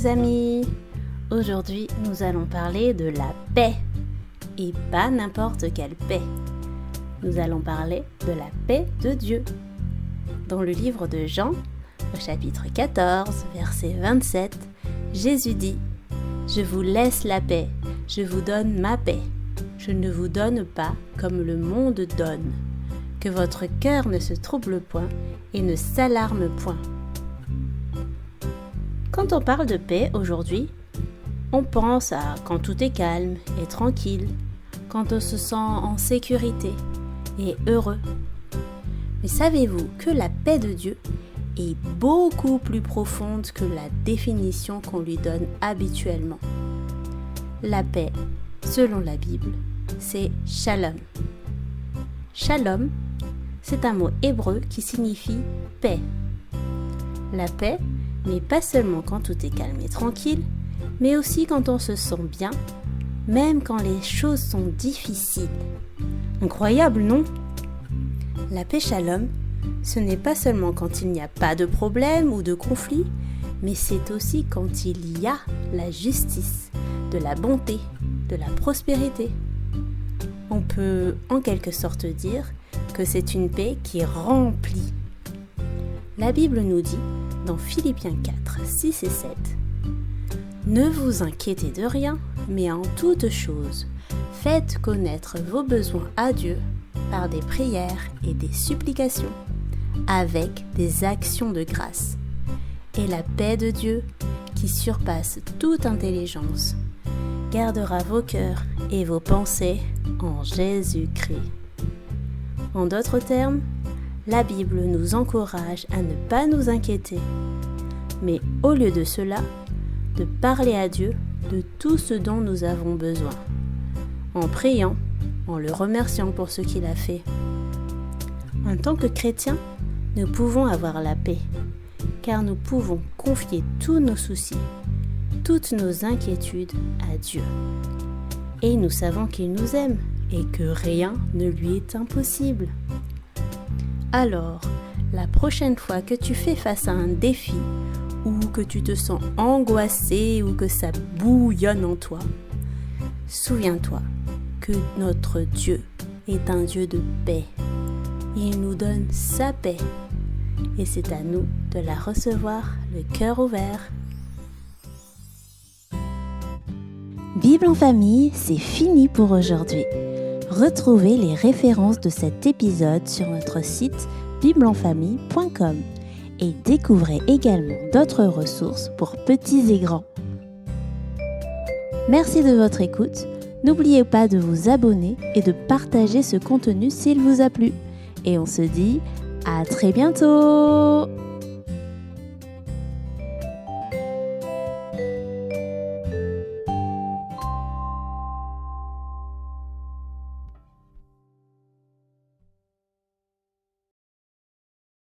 les amis! Aujourd'hui, nous allons parler de la paix. Et pas n'importe quelle paix. Nous allons parler de la paix de Dieu. Dans le livre de Jean, au chapitre 14, verset 27, Jésus dit « Je vous laisse la paix, je vous donne ma paix. Je ne vous donne pas comme le monde donne. Que votre cœur ne se trouble point et ne s'alarme point. » Quand on parle de paix aujourd'hui, on pense à quand tout est calme et tranquille, quand on se sent en sécurité et heureux. Mais savez-vous que la paix de Dieu est beaucoup plus profonde que la définition qu'on lui donne habituellement? La paix, selon la Bible, c'est shalom. Shalom, c'est un mot hébreu qui signifie paix. La paix n'est pas seulement quand tout est calme et tranquille, mais aussi quand on se sent bien, même quand les choses sont difficiles. Incroyable, non? La paix shalom, ce n'est pas seulement quand il n'y a pas de problème ou de conflit, mais c'est aussi quand il y a la justice, de la bonté, de la prospérité. On peut en quelque sorte dire que c'est une paix qui remplit. La Bible nous dit, dans Philippiens 4, 6 et 7, « Ne vous inquiétez de rien, mais en toute chose, faites connaître vos besoins à Dieu par des prières et des supplications, avec des actions de grâce. Et la paix de Dieu, qui surpasse toute intelligence, gardera vos cœurs et vos pensées en Jésus-Christ. » En d'autres termes, la Bible nous encourage à ne pas nous inquiéter, mais au lieu de cela, de parler à Dieu de tout ce dont nous avons besoin, en priant, en le remerciant pour ce qu'il a fait. En tant que chrétiens, nous pouvons avoir la paix, car nous pouvons confier tous nos soucis, toutes nos inquiétudes à Dieu. Et nous savons qu'il nous aime et que rien ne lui est impossible. Alors, la prochaine fois que tu fais face à un défi, ou que tu te sens angoissé ou que ça bouillonne en toi, souviens-toi que notre Dieu est un Dieu de paix. Il nous donne sa paix et c'est à nous de la recevoir le cœur ouvert. Bible en famille, c'est fini pour aujourd'hui. Retrouvez les références de cet épisode sur notre site bibleenfamille.com et découvrez également d'autres ressources pour petits et grands. Merci de votre écoute. N'oubliez pas de vous abonner et de partager ce contenu s'il vous a plu. Et on se dit à très bientôt!